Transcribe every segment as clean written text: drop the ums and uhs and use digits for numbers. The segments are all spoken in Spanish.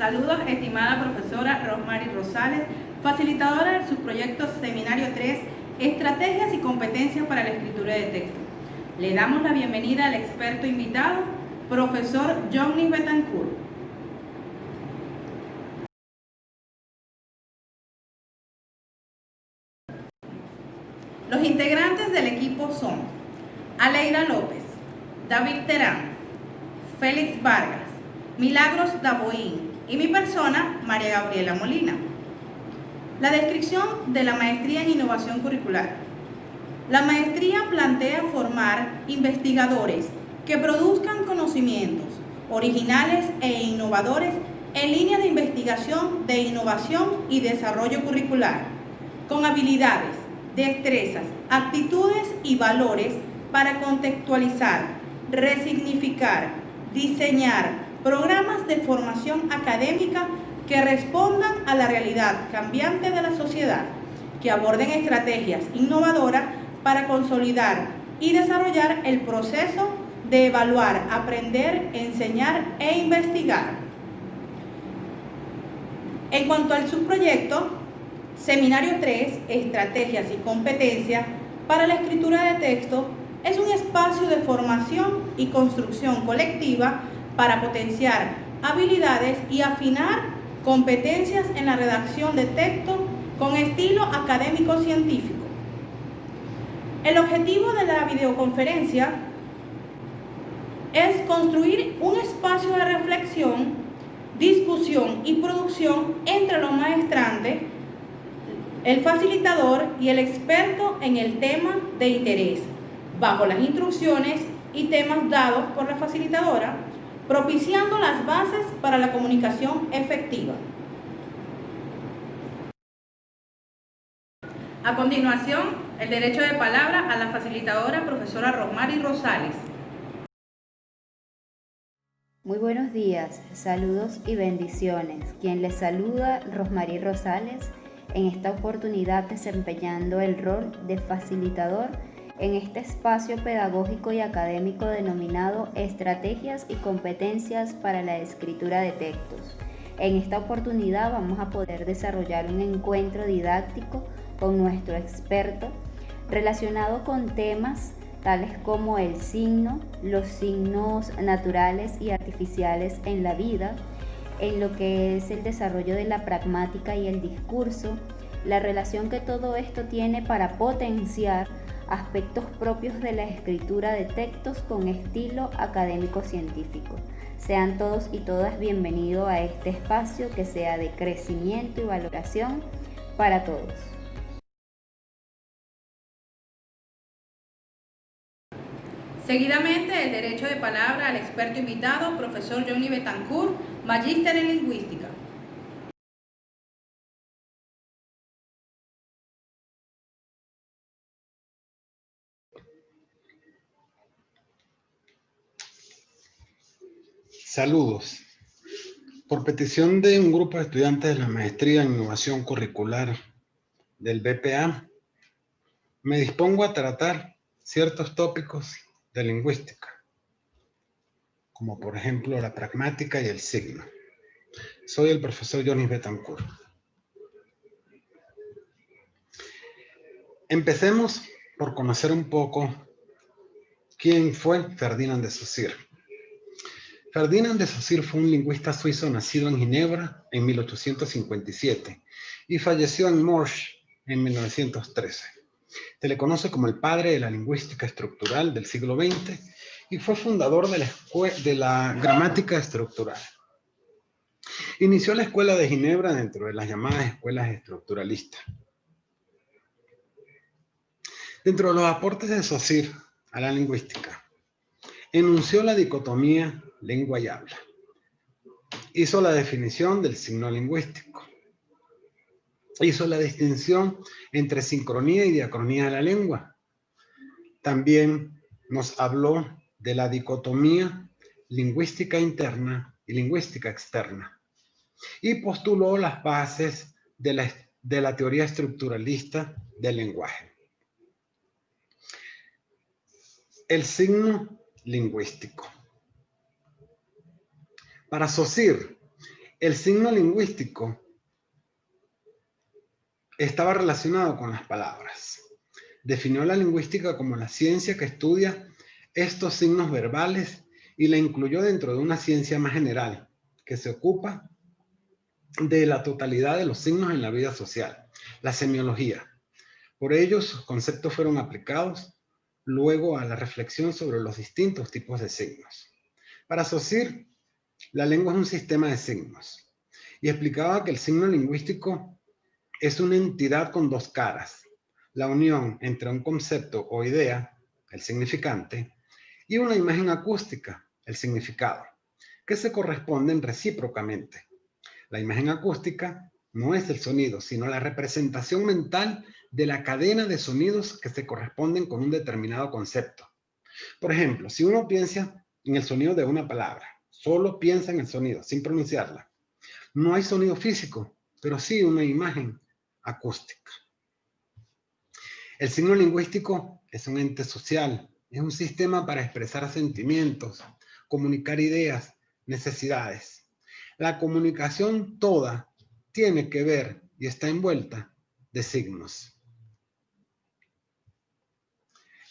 Saludos, estimada profesora Rosmary Rosales, facilitadora del subproyecto Seminario 3, Estrategias y Competencias para la Escritura de Texto. Le damos la bienvenida al experto invitado, profesor Johnny Betancourt. Los integrantes del equipo son Aleida López, David Terán, Félix Vargas, Milagros Daboín y mi persona, María Gabriela Molina. La descripción de la maestría en innovación curricular. La maestría plantea formar investigadores que produzcan conocimientos originales e innovadores en líneas de investigación de innovación y desarrollo curricular, con habilidades, destrezas, actitudes y valores para contextualizar, resignificar, diseñar programas de formación académica que respondan a la realidad cambiante de la sociedad, que aborden estrategias innovadoras para consolidar y desarrollar el proceso de evaluar, aprender, enseñar e investigar. En cuanto al subproyecto, Seminario 3, Estrategias y Competencias para la Escritura de Texto, es un espacio de formación y construcción colectiva para potenciar habilidades y afinar competencias en la redacción de texto con estilo académico-científico. El objetivo de la videoconferencia es construir un espacio de reflexión, discusión y producción entre los maestrantes, el facilitador y el experto en el tema de interés, bajo las instrucciones y temas dados por la facilitadora, propiciando las bases para la comunicación efectiva. A continuación, el derecho de palabra a la facilitadora profesora Rosmary Rosales. Muy buenos días, saludos y bendiciones. Quien les saluda, Rosmary Rosales, en esta oportunidad desempeñando el rol de facilitador en este espacio pedagógico y académico denominado Estrategias y Competencias para la Escritura de Textos. En esta oportunidad vamos a poder desarrollar un encuentro didáctico con nuestro experto relacionado con temas tales como el signo, los signos naturales y artificiales en la vida, en lo que es el desarrollo de la pragmática y el discurso, la relación que todo esto tiene para potenciar aspectos propios de la escritura de textos con estilo académico-científico. Sean todos y todas bienvenidos a este espacio que sea de crecimiento y valoración para todos. Seguidamente, el derecho de palabra al experto invitado, profesor Johnny Betancourt, magíster en lingüística. Saludos. Por petición de un grupo de estudiantes de la maestría en innovación curricular del BPA, me dispongo a tratar ciertos tópicos de lingüística, como por ejemplo la pragmática y el signo. Soy el profesor Johnny Betancourt. Empecemos por conocer un poco quién fue Ferdinand de Saussure. Ferdinand de Saussure fue un lingüista suizo nacido en Ginebra en 1857 y falleció en Morges en 1913. Se le conoce como el padre de la lingüística estructural del siglo XX y fue fundador de la gramática estructural. Inició la escuela de Ginebra dentro de las llamadas escuelas estructuralistas. Dentro de los aportes de Saussure a la lingüística, enunció la dicotomía lengua y habla. Hizo la definición del signo lingüístico. Hizo la distinción entre sincronía y diacronía de la lengua. También nos habló de la dicotomía lingüística interna y lingüística externa. Y postuló las bases de la teoría estructuralista del lenguaje. El signo lingüístico. Para Saussure, El signo lingüístico estaba relacionado con las palabras. Definió la lingüística como la ciencia que estudia estos signos verbales y la incluyó dentro de una ciencia más general que se ocupa de la totalidad de los signos en la vida social, la semiología. Por ello, sus conceptos fueron aplicados luego a la reflexión sobre los distintos tipos de signos. Para Saussure, la lengua es un sistema de signos y explicaba que el signo lingüístico es una entidad con dos caras, la unión entre un concepto o idea, el significante, y una imagen acústica, el significado, que se corresponden recíprocamente. La imagen acústica no es el sonido, sino la representación mental de la cadena de sonidos que se corresponden con un determinado concepto. Por ejemplo, si uno piensa en el sonido de una palabra, solo piensa en el sonido, sin pronunciarla, no hay sonido físico, pero sí una imagen acústica. El signo lingüístico es un ente social, es un sistema para expresar sentimientos, comunicar ideas, necesidades. La comunicación toda tiene que ver y está envuelta de signos.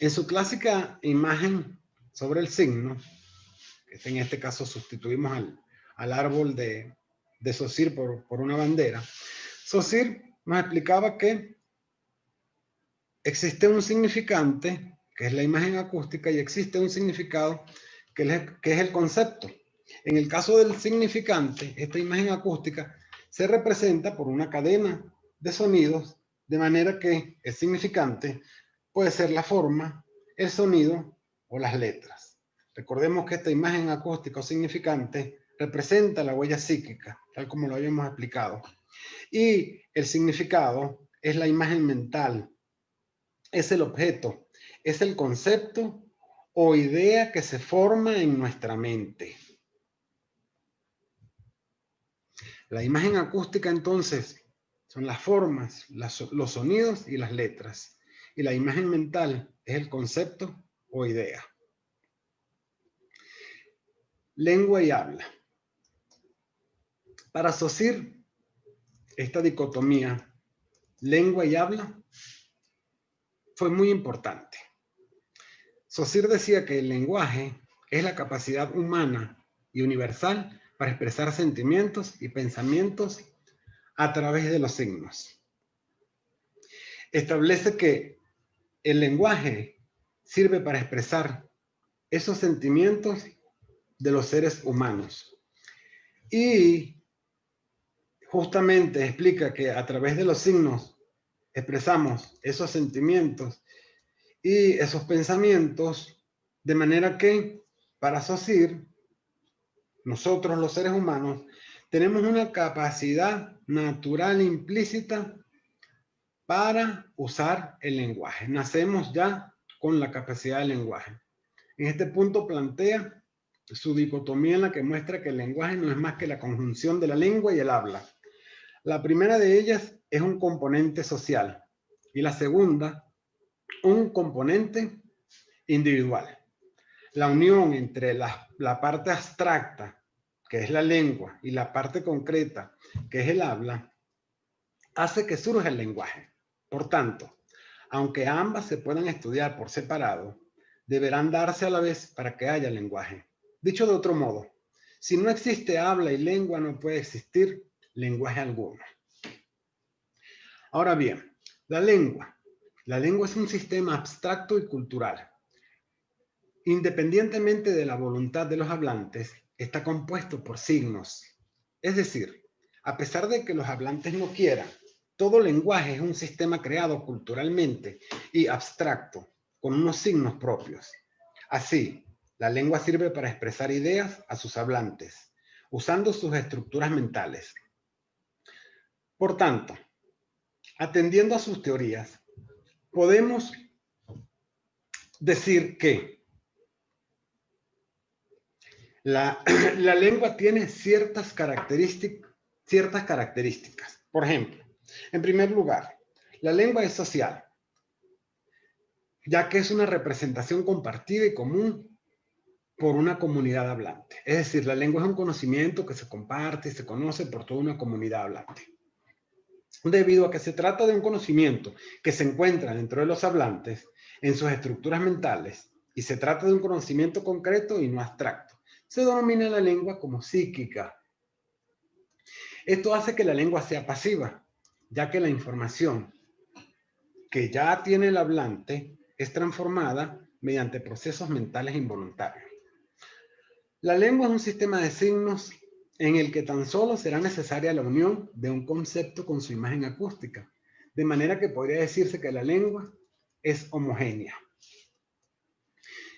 En su clásica imagen sobre el signo, que en este caso sustituimos al árbol de Saussure por una bandera, Saussure nos explicaba que existe un significante, que es la imagen acústica, y existe un significado, que es el concepto. En el caso del significante, esta imagen acústica se representa por una cadena de sonidos, de manera que el significante puede ser la forma, el sonido o las letras. Recordemos que esta imagen acústica o significante representa la huella psíquica, tal como lo habíamos explicado. Y el significado es la imagen mental, es el objeto, es el concepto o idea que se forma en nuestra mente. La imagen acústica entonces son las formas, los sonidos y las letras. Y la imagen mental es el concepto o idea. Lengua y habla. Para Saussure, esta dicotomía, lengua y habla, fue muy importante. Saussure decía que el lenguaje es la capacidad humana y universal para expresar sentimientos y pensamientos a través de los signos. Establece que el lenguaje sirve para expresar esos sentimientos de los seres humanos. Y justamente explica que a través de los signos expresamos esos sentimientos y esos pensamientos, de manera que, para Saussure, nosotros los seres humanos tenemos una capacidad natural implícita para usar el lenguaje. Nacemos ya con la capacidad del lenguaje. En este punto plantea su dicotomía en la que muestra que el lenguaje no es más que la conjunción de la lengua y el habla. La primera de ellas es un componente social y la segunda, un componente individual. La unión entre la parte abstracta, que es la lengua, y la parte concreta, que es el habla, hace que surja el lenguaje. Por tanto, aunque ambas se puedan estudiar por separado, deberán darse a la vez para que haya lenguaje. Dicho de otro modo, si no existe habla y lengua, no puede existir lenguaje alguno. Ahora bien, la lengua. La lengua es un sistema abstracto y cultural. Independientemente de la voluntad de los hablantes, está compuesto por signos. Es decir, a pesar de que los hablantes no quieran, todo lenguaje es un sistema creado culturalmente y abstracto, con unos signos propios. Así, la lengua sirve para expresar ideas a sus hablantes, usando sus estructuras mentales. Por tanto, atendiendo a sus teorías, podemos decir que la lengua tiene ciertas características. Por ejemplo, en primer lugar, la lengua es social, ya que es una representación compartida y común por una comunidad hablante. Es decir, la lengua es un conocimiento que se comparte y se conoce por toda una comunidad hablante. Debido a que se trata de un conocimiento que se encuentra dentro de los hablantes, en sus estructuras mentales, y se trata de un conocimiento concreto y no abstracto, se denomina la lengua como psíquica. Esto hace que la lengua sea pasiva, ya que la información que ya tiene el hablante es transformada mediante procesos mentales involuntarios. La lengua es un sistema de signos en el que tan solo será necesaria la unión de un concepto con su imagen acústica, de manera que podría decirse que la lengua es homogénea.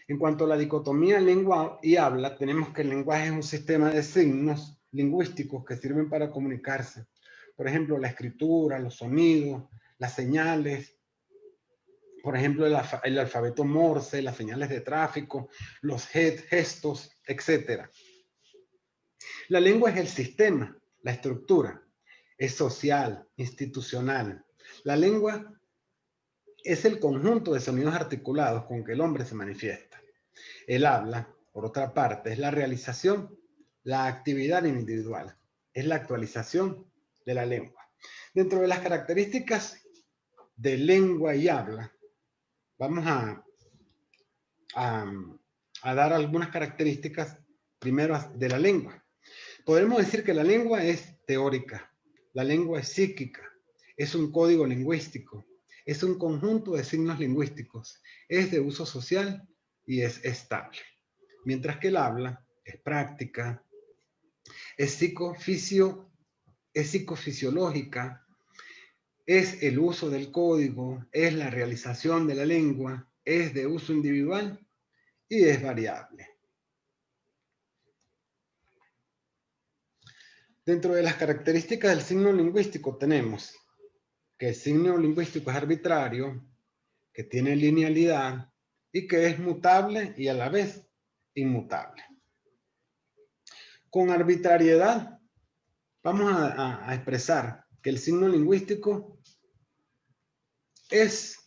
En cuanto a la dicotomía lengua y habla, tenemos que el lenguaje es un sistema de signos lingüísticos que sirven para comunicarse. Por ejemplo, la escritura, los sonidos, las señales, por ejemplo, el alfabeto Morse, las señales de tráfico, los gestos, etc. La lengua es el sistema, la estructura, es social, institucional. La lengua es el conjunto de sonidos articulados con que el hombre se manifiesta. El habla, por otra parte, es la realización, la actividad individual, es la actualización de la lengua. Dentro de las características de lengua y habla, vamos a dar algunas características primero de la lengua. Podemos decir que la lengua es teórica, la lengua es psíquica, es un código lingüístico, es un conjunto de signos lingüísticos, es de uso social y es estable. Mientras que el habla es práctica, es psicofisiológica, es el uso del código, es la realización de la lengua, es de uso individual y es variable. Dentro de las características del signo lingüístico tenemos que el signo lingüístico es arbitrario, que tiene linealidad y que es mutable y a la vez inmutable. Con arbitrariedad vamos a expresar que el signo lingüístico es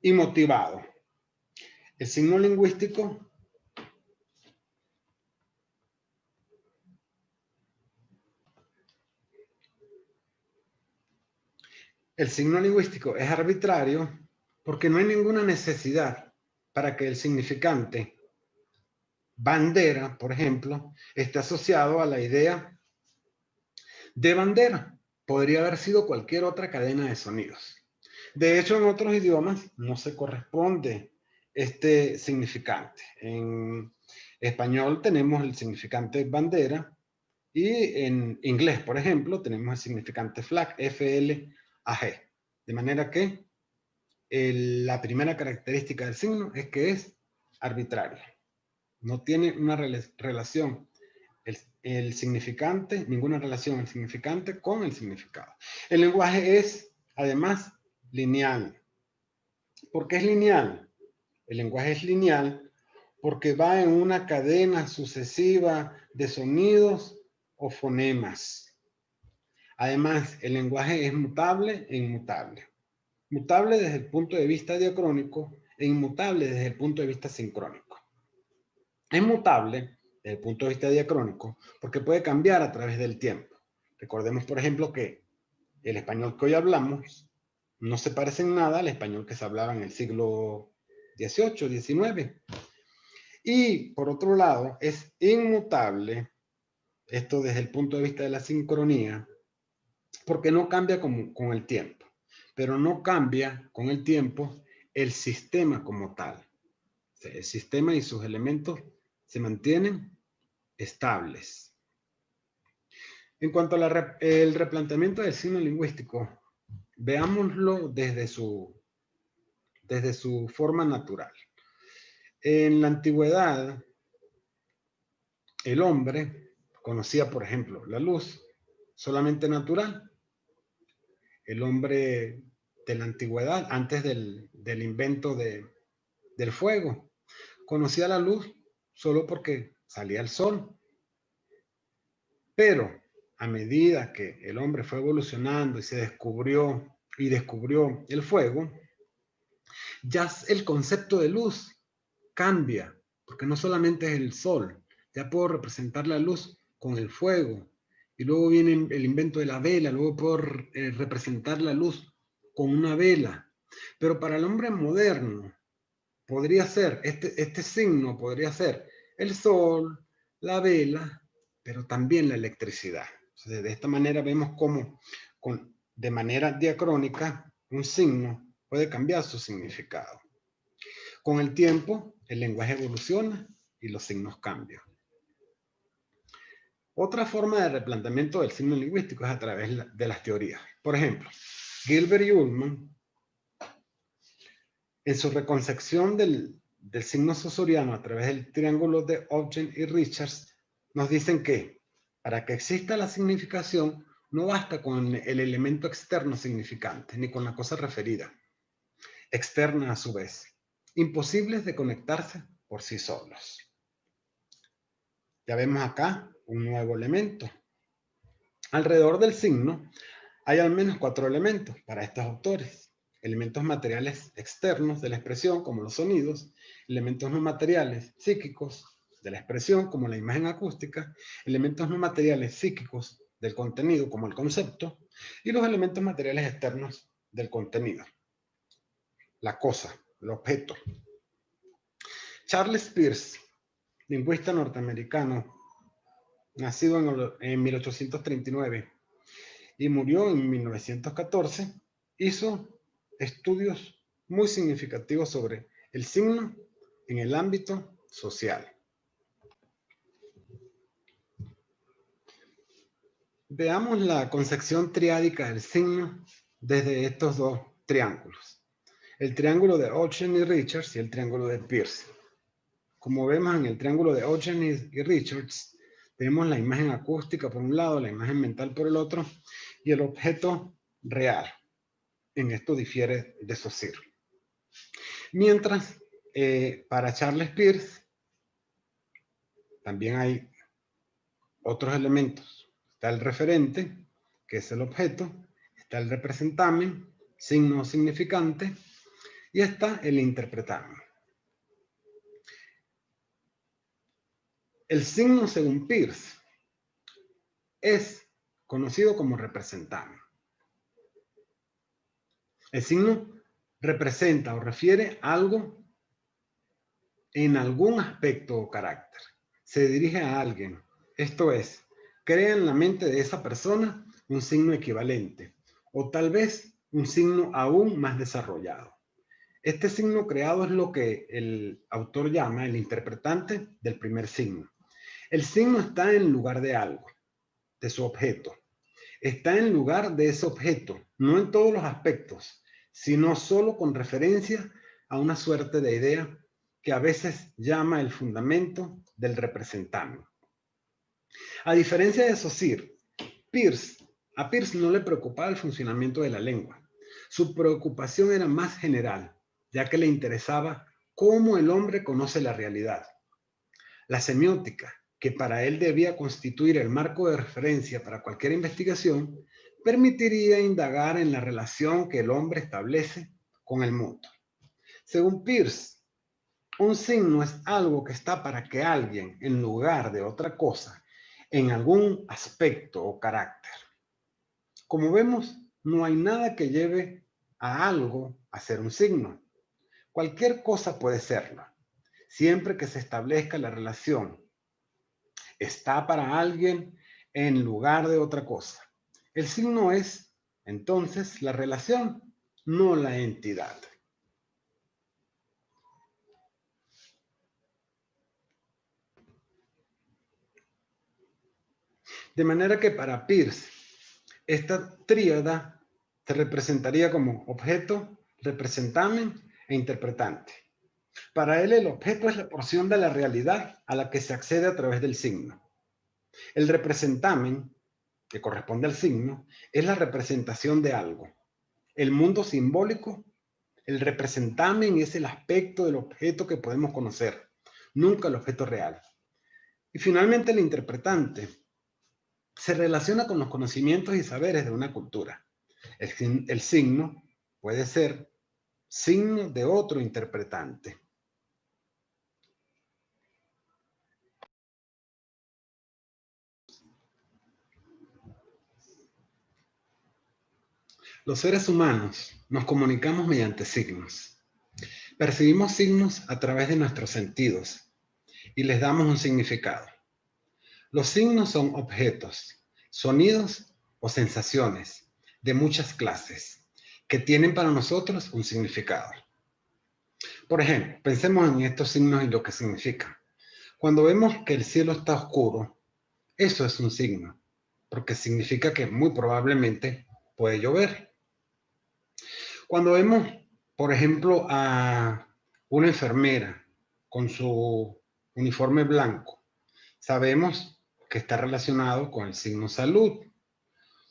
inmotivado. El signo lingüístico es arbitrario porque no hay ninguna necesidad para que el significante bandera, por ejemplo, esté asociado a la idea de bandera. Podría haber sido cualquier otra cadena de sonidos. De hecho, en otros idiomas no se corresponde este significante. En español tenemos el significante bandera y en inglés, por ejemplo, tenemos el significante flag, F-L-A-G. De manera que la primera característica del signo es que es arbitrario. No tiene una relación el significante, ninguna relación el significante con el significado. El lenguaje es, además, lineal. ¿Por qué es lineal? El lenguaje es lineal porque va en una cadena sucesiva de sonidos o fonemas. Además, el lenguaje es mutable e inmutable. Mutable desde el punto de vista diacrónico e inmutable desde el punto de vista sincrónico. Es mutable desde el punto de vista diacrónico porque puede cambiar a través del tiempo. Recordemos, por ejemplo, que el español que hoy hablamos no se parece en nada al español que se hablaba en el siglo XVIII, XIX. Y, por otro lado, es inmutable, esto desde el punto de vista de la sincronía, porque no cambia con el tiempo, pero no cambia con el tiempo el sistema como tal. O sea, el sistema y sus elementos se mantienen estables. En cuanto al replanteamiento del signo lingüístico, veámoslo desde su forma natural. En la antigüedad, el hombre conocía, por ejemplo, la luz solamente natural. El hombre de la antigüedad, antes del invento del fuego, conocía la luz solo porque salía el sol. Pero a medida que el hombre fue evolucionando y descubrió el fuego, ya el concepto de luz cambia porque no solamente es el sol, ya puedo representar la luz con el fuego, y luego viene el invento de la vela, luego puedo representar la luz con una vela. Pero para el hombre moderno, podría ser, este signo podría ser el sol, la vela, pero también la electricidad. Entonces, de esta manera vemos cómo, de manera diacrónica, un signo puede cambiar su significado. Con el tiempo, el lenguaje evoluciona y los signos cambian. Otra forma de replanteamiento del signo lingüístico es a través de las teorías. Por ejemplo, Gilbert y Ullmann, en su reconcepción del signo saussuriano a través del triángulo de Ogden y Richards, nos dicen que para que exista la significación, no basta con el elemento externo significante, ni con la cosa referida, externa a su vez, imposibles de conectarse por sí solos. Ya vemos acá un nuevo elemento. Alrededor del signo hay al menos 4 elementos para estos autores. Elementos materiales externos de la expresión, como los sonidos, elementos no materiales psíquicos de la expresión, como la imagen acústica, elementos no materiales psíquicos del contenido, como el concepto, y los elementos materiales externos del contenido, la cosa, el objeto. Charles Peirce, lingüista norteamericano, nacido en 1839 y murió en 1914, hizo estudios muy significativos sobre el signo en el ámbito social. Veamos la concepción triádica del signo desde estos dos triángulos. El triángulo de Ogden y Richards y el triángulo de Peirce. Como vemos en el triángulo de Ogden y Richards, tenemos la imagen acústica por un lado, la imagen mental por el otro, y el objeto real. En esto difiere de Saussure. Mientras, para Charles Peirce, también hay otros elementos. Está el referente, que es el objeto, está el representamen, signo o significante, y está el interpretamen. El signo, según Peirce, es conocido como representamen. El signo representa o refiere algo en algún aspecto o carácter. Se dirige a alguien. Esto es, crea en la mente de esa persona un signo equivalente o tal vez un signo aún más desarrollado. Este signo creado es lo que el autor llama el interpretante del primer signo. El signo está en lugar de algo, de su objeto. Está en lugar de ese objeto, no en todos los aspectos, sino solo con referencia a una suerte de idea que a veces llama el fundamento del representamen. A diferencia de Saussure, a Peirce no le preocupaba el funcionamiento de la lengua. Su preocupación era más general, ya que le interesaba cómo el hombre conoce la realidad. La semiótica, que para él debía constituir el marco de referencia para cualquier investigación, permitiría indagar en la relación que el hombre establece con el mundo. Según Peirce, un signo es algo que está para que alguien, en lugar de otra cosa, en algún aspecto o carácter. Como vemos, no hay nada que lleve a algo a ser un signo. Cualquier cosa puede serlo, siempre que se establezca la relación. Está para alguien en lugar de otra cosa. El signo es, entonces, la relación, no la entidad. De manera que para Peirce, esta tríada se representaría como objeto, representamen e interpretante. Para él, el objeto es la porción de la realidad a la que se accede a través del signo. El representamen, que corresponde al signo, es la representación de algo. El mundo simbólico, el representamen es el aspecto del objeto que podemos conocer, nunca el objeto real. Y finalmente el interpretante se relaciona con los conocimientos y saberes de una cultura. El signo puede ser signo de otro interpretante. Los seres humanos nos comunicamos mediante signos. Percibimos signos a través de nuestros sentidos y les damos un significado. Los signos son objetos, sonidos o sensaciones de muchas clases que tienen para nosotros un significado. Por ejemplo, pensemos en estos signos y lo que significan. Cuando vemos que el cielo está oscuro, eso es un signo, porque significa que muy probablemente puede llover. Cuando vemos, por ejemplo, a una enfermera con su uniforme blanco, sabemos que está relacionado con el signo salud.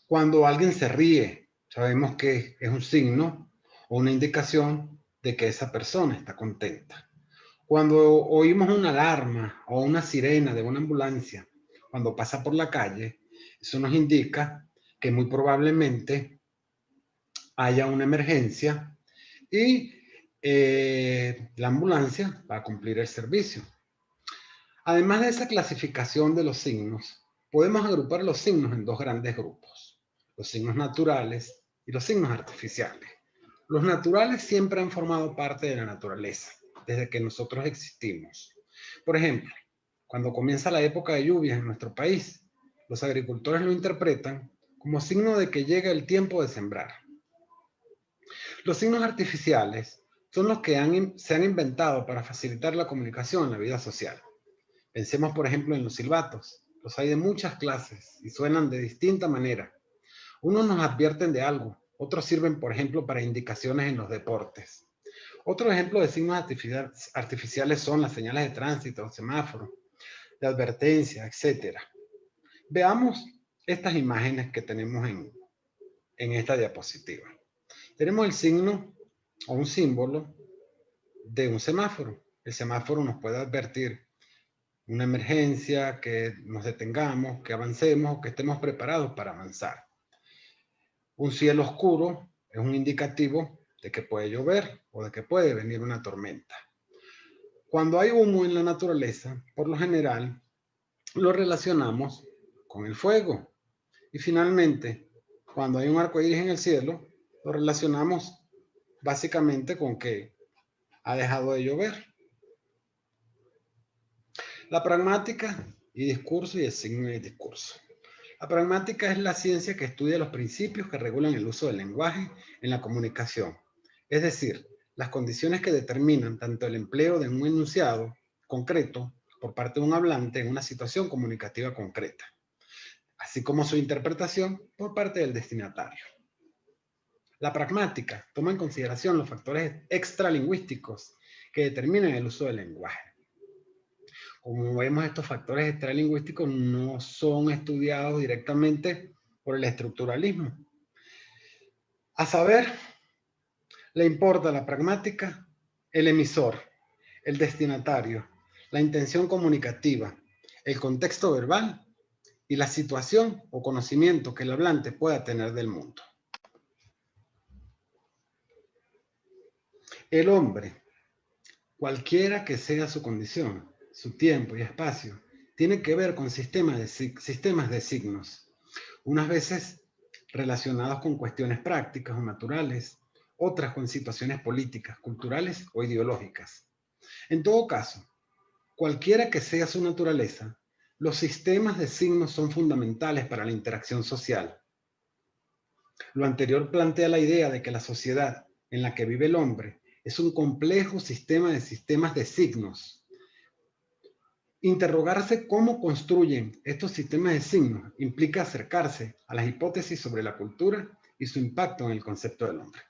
Cuando alguien se ríe, sabemos que es un signo o una indicación de que esa persona está contenta. Cuando oímos una alarma o una sirena de una ambulancia, cuando pasa por la calle, eso nos indica que muy probablemente haya una emergencia y la ambulancia va a cumplir el servicio. Además de esa clasificación de los signos, podemos agrupar los signos en dos grandes grupos: los signos naturales y los signos artificiales. Los naturales siempre han formado parte de la naturaleza, desde que nosotros existimos. Por ejemplo, cuando comienza la época de lluvias en nuestro país, los agricultores lo interpretan como signo de que llega el tiempo de sembrar. Los signos artificiales son los que se han inventado para facilitar la comunicación en la vida social. Pensemos, por ejemplo, en los silbatos. Los hay de muchas clases y suenan de distinta manera. Unos nos advierten de algo, otros sirven, por ejemplo, para indicaciones en los deportes. Otro ejemplo de signos artificiales son las señales de tránsito, semáforos, de advertencia, etc. Veamos estas imágenes que tenemos en esta diapositiva. Tenemos el signo o un símbolo de un semáforo. El semáforo nos puede advertir una emergencia, que nos detengamos, que avancemos o que estemos preparados para avanzar. Un cielo oscuro es un indicativo de que puede llover o de que puede venir una tormenta. Cuando hay humo en la naturaleza, por lo general, lo relacionamos con el fuego. Y finalmente, cuando hay un arco iris en el cielo, lo relacionamos básicamente con que ha dejado de llover. La pragmática y discurso y el signo y el discurso. La pragmática es la ciencia que estudia los principios que regulan el uso del lenguaje en la comunicación, es decir, las condiciones que determinan tanto el empleo de un enunciado concreto por parte de un hablante en una situación comunicativa concreta, así como su interpretación por parte del destinatario. La pragmática toma en consideración los factores extralingüísticos que determinan el uso del lenguaje. Como vemos, estos factores extralingüísticos no son estudiados directamente por el estructuralismo. A saber, le importa la pragmática, el emisor, el destinatario, la intención comunicativa, el contexto verbal y la situación o conocimiento que el hablante pueda tener del mundo. El hombre, cualquiera que sea su condición, su tiempo y espacio, tiene que ver con sistemas de signos, unas veces relacionados con cuestiones prácticas o naturales, otras con situaciones políticas, culturales o ideológicas. En todo caso, cualquiera que sea su naturaleza, los sistemas de signos son fundamentales para la interacción social. Lo anterior plantea la idea de que la sociedad en la que vive el hombre es un complejo sistema de signos. Interrogarse cómo construyen estos sistemas de signos implica acercarse a las hipótesis sobre la cultura y su impacto en el concepto del hombre.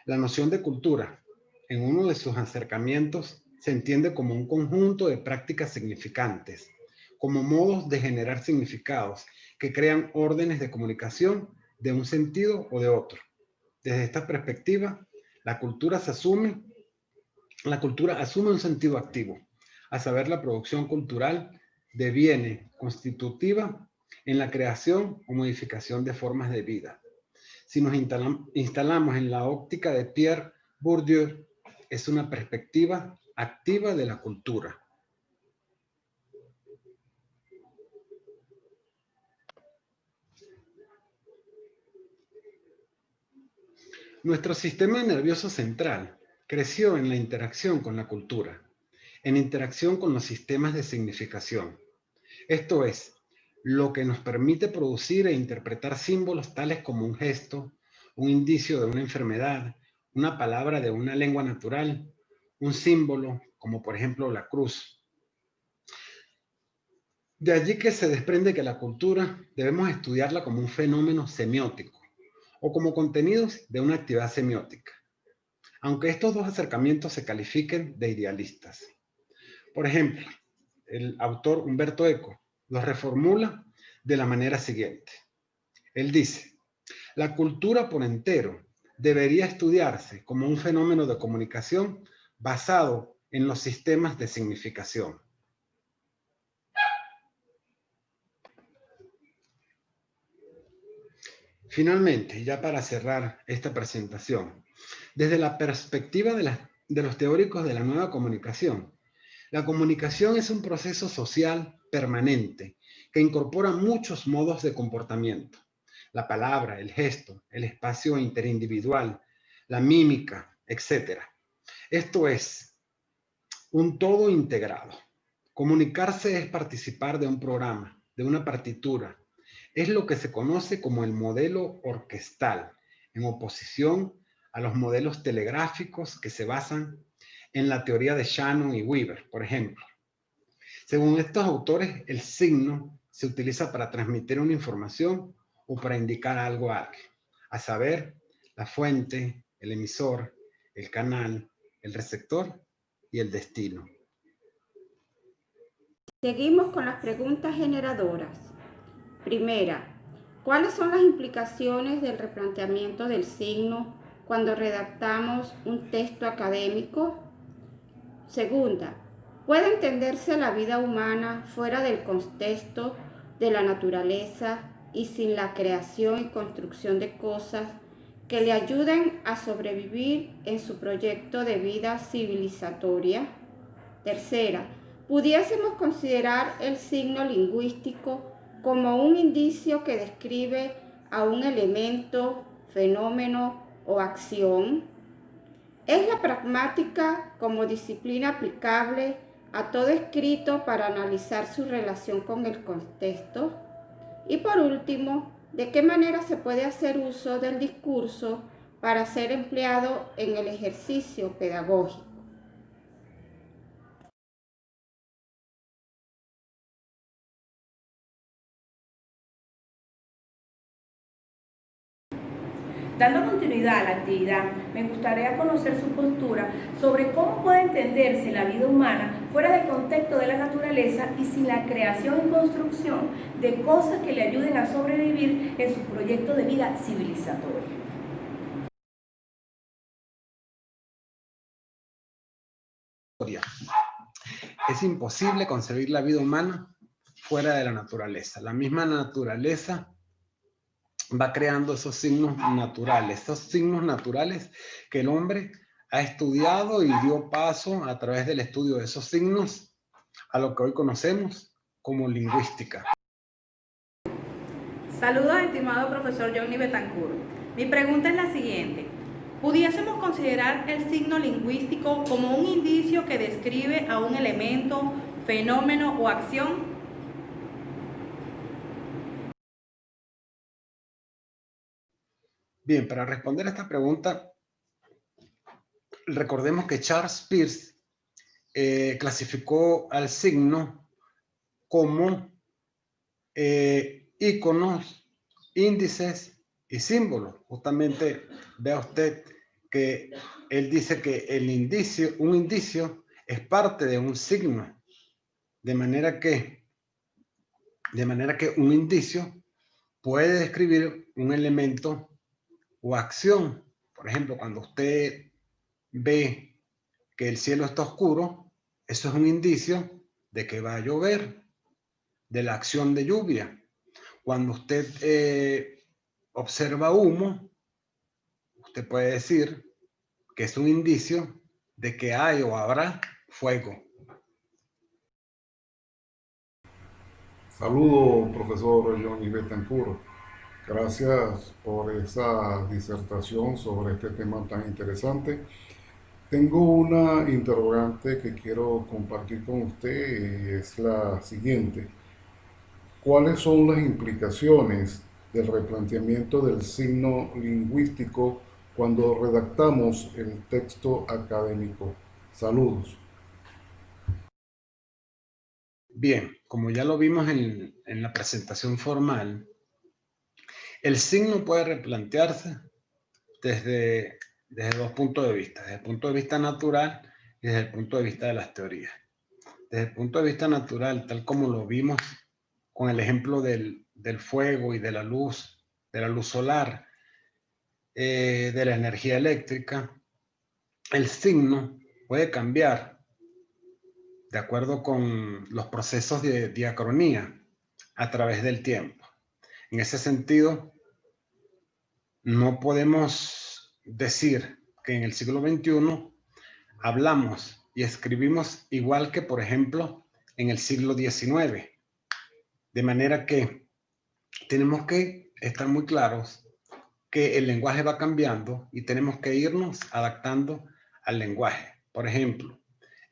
La noción de cultura, en uno de sus acercamientos, se entiende como un conjunto de prácticas significantes, como modos de generar significados que crean órdenes de comunicación de un sentido o de otro. Desde esta perspectiva, la cultura asume un sentido activo, a saber, la producción cultural de bienes constitutiva en la creación o modificación de formas de vida. Si nos instalamos en la óptica de Pierre Bourdieu, es una perspectiva activa de la cultura. Nuestro sistema nervioso central creció en la interacción con la cultura, en interacción con los sistemas de significación. Esto es, lo que nos permite producir e interpretar símbolos tales como un gesto, un indicio de una enfermedad, una palabra de una lengua natural, un símbolo, como por ejemplo la cruz. De allí que se desprende que la cultura debemos estudiarla como un fenómeno semiótico o como contenidos de una actividad semiótica, aunque estos dos acercamientos se califiquen de idealistas. Por ejemplo, el autor Humberto Eco los reformula de la manera siguiente. Él dice, la cultura por entero debería estudiarse como un fenómeno de comunicación basado en los sistemas de significación. Finalmente, ya para cerrar esta presentación, desde la perspectiva de los teóricos de la nueva comunicación, la comunicación es un proceso social permanente que incorpora muchos modos de comportamiento. La palabra, el gesto, el espacio interindividual, la mímica, etc. Esto es un todo integrado. Comunicarse es participar de un programa, de una partitura. Es lo que se conoce como el modelo orquestal, en oposición a los modelos telegráficos que se basan en la teoría de Shannon y Weaver, por ejemplo. Según estos autores, el signo se utiliza para transmitir una información o para indicar algo a alguien, a saber, la fuente, el emisor, el canal, el receptor y el destino. Seguimos con las preguntas generadoras. Primera, ¿cuáles son las implicaciones del replanteamiento del signo cuando redactamos un texto académico? Segunda, ¿puede entenderse la vida humana fuera del contexto de la naturaleza y sin la creación y construcción de cosas que le ayuden a sobrevivir en su proyecto de vida civilizatoria? Tercera, ¿pudiésemos considerar el signo lingüístico como un indicio que describe a un elemento, fenómeno o acción? ¿Es la pragmática como disciplina aplicable a todo escrito para analizar su relación con el contexto? Y por último, ¿de qué manera se puede hacer uso del discurso para ser empleado en el ejercicio pedagógico? Dando continuidad a la actividad, me gustaría conocer su postura sobre cómo puede entenderse la vida humana fuera del contexto de la naturaleza y sin la creación y construcción de cosas que le ayuden a sobrevivir en su proyecto de vida civilizatoria. Es imposible concebir la vida humana fuera de la naturaleza. La misma naturaleza va creando esos signos naturales que el hombre ha estudiado y dio paso a través del estudio de esos signos a lo que hoy conocemos como lingüística. Saludos, estimado profesor Johnny Betancourt. Mi pregunta es la siguiente. ¿Pudiésemos considerar el signo lingüístico como un indicio que describe a un elemento, fenómeno o acción? Bien, para responder a esta pregunta, recordemos que Charles Peirce clasificó al signo como íconos, índices y símbolos. Justamente vea usted que él dice que un indicio es parte de un signo, de manera que un indicio puede describir un elemento o acción. Por ejemplo, cuando usted ve que el cielo está oscuro, eso es un indicio de que va a llover, de la acción de lluvia. Cuando usted observa humo, usted puede decir que es un indicio de que hay o habrá fuego. Saludos, profesor Johnny Betancourt. Gracias por esa disertación sobre este tema tan interesante. Tengo una interrogante que quiero compartir con usted y es la siguiente. ¿Cuáles son las implicaciones del replanteamiento del signo lingüístico cuando redactamos el texto académico? Saludos. Bien, como ya lo vimos en la presentación formal, el signo puede replantearse desde dos puntos de vista, desde el punto de vista natural y desde el punto de vista de las teorías. Desde el punto de vista natural, tal como lo vimos con el ejemplo del fuego y de la luz solar, de la energía eléctrica, el signo puede cambiar de acuerdo con los procesos de diacronía a través del tiempo. En ese sentido, no podemos decir que en el siglo XXI hablamos y escribimos igual que, por ejemplo, en el siglo XIX. De manera que tenemos que estar muy claros que el lenguaje va cambiando y tenemos que irnos adaptando al lenguaje. Por ejemplo,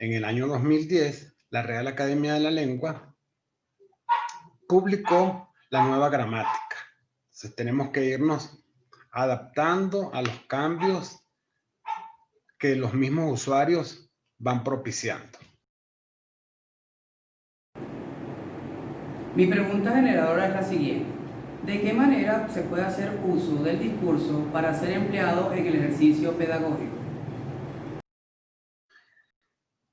en el año 2010, la Real Academia de la Lengua publicó la nueva gramática. Entonces tenemos que irnos adaptando a los cambios que los mismos usuarios van propiciando. Mi pregunta generadora es la siguiente. ¿De qué manera se puede hacer uso del discurso para ser empleado en el ejercicio pedagógico?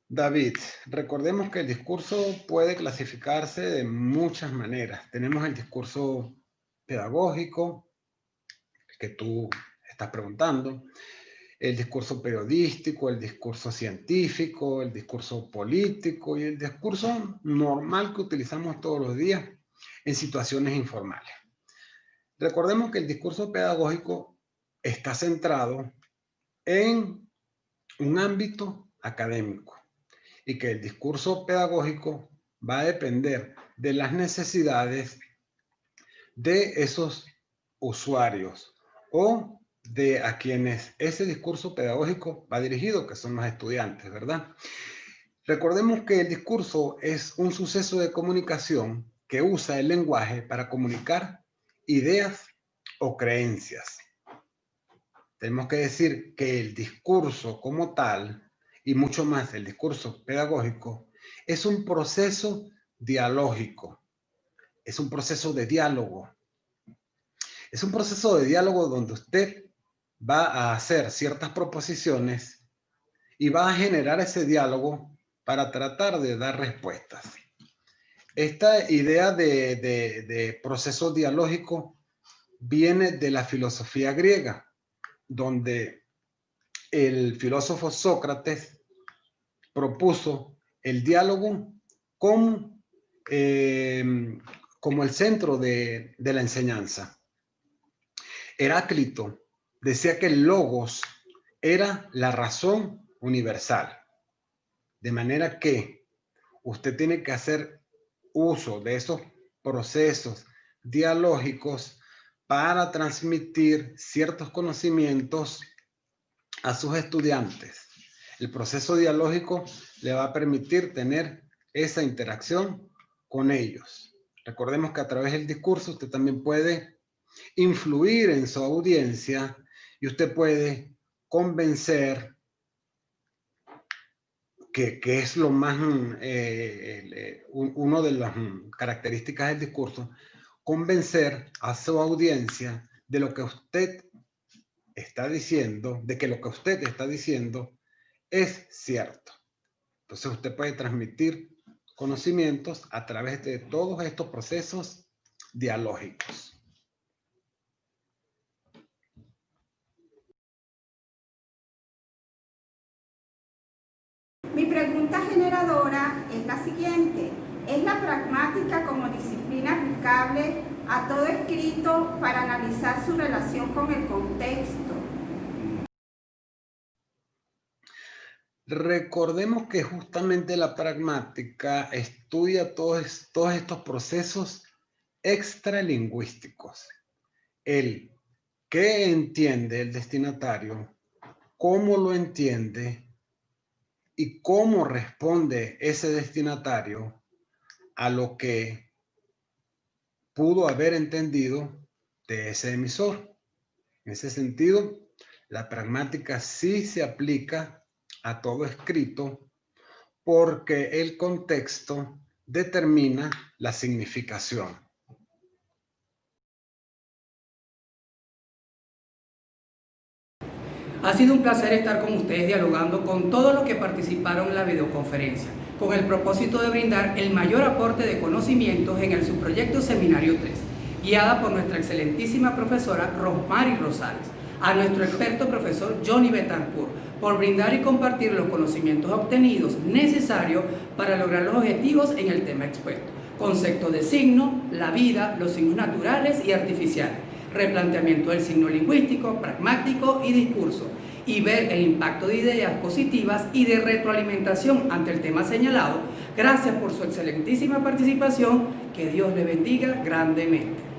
David, recordemos que el discurso puede clasificarse de muchas maneras. Tenemos el discurso pedagógico, que tú estás preguntando, el discurso periodístico, el discurso científico, el discurso político y el discurso normal que utilizamos todos los días en situaciones informales. Recordemos que el discurso pedagógico está centrado en un ámbito académico y que el discurso pedagógico va a depender de las necesidades de esos usuarios o de a quienes ese discurso pedagógico va dirigido, que son los estudiantes, ¿verdad? Recordemos que el discurso es un suceso de comunicación que usa el lenguaje para comunicar ideas o creencias. Tenemos que decir que el discurso como tal, y mucho más el discurso pedagógico, es un proceso dialógico, es un proceso de diálogo. Es un proceso de diálogo donde usted va a hacer ciertas proposiciones y va a generar ese diálogo para tratar de dar respuestas. Esta idea de proceso dialógico viene de la filosofía griega, donde el filósofo Sócrates propuso el diálogo como el centro de la enseñanza. Heráclito decía que el logos era la razón universal. De manera que usted tiene que hacer uso de esos procesos dialógicos para transmitir ciertos conocimientos a sus estudiantes. El proceso dialógico le va a permitir tener esa interacción con ellos. Recordemos que a través del discurso usted también puede influir en su audiencia y usted puede convencer, que es lo más, uno de las características del discurso, convencer a su audiencia de lo que usted está diciendo, de que lo que usted está diciendo es cierto. Entonces usted puede transmitir conocimientos a través de todos estos procesos dialógicos. Mi pregunta generadora es la siguiente. ¿Es la pragmática como disciplina aplicable a todo escrito para analizar su relación con el contexto? Recordemos que justamente la pragmática estudia todos estos procesos extralingüísticos el qué entiende el destinatario, cómo lo entiende y cómo responde ese destinatario a lo que pudo haber entendido de ese emisor. En ese sentido, la pragmática sí se aplica a todo escrito porque el contexto determina la significación. Ha sido un placer estar con ustedes dialogando con todos los que participaron en la videoconferencia, con el propósito de brindar el mayor aporte de conocimientos en el subproyecto Seminario 3, guiada por nuestra excelentísima profesora Rosmary Rosales, a nuestro experto profesor Johnny Betancourt, por brindar y compartir los conocimientos obtenidos necesarios para lograr los objetivos en el tema expuesto. Conceptos de signo, la vida, los signos naturales y artificiales, replanteamiento del signo lingüístico, pragmático y discurso, y ver el impacto de ideas positivas y de retroalimentación ante el tema señalado. Gracias por su excelentísima participación. Que Dios le bendiga grandemente.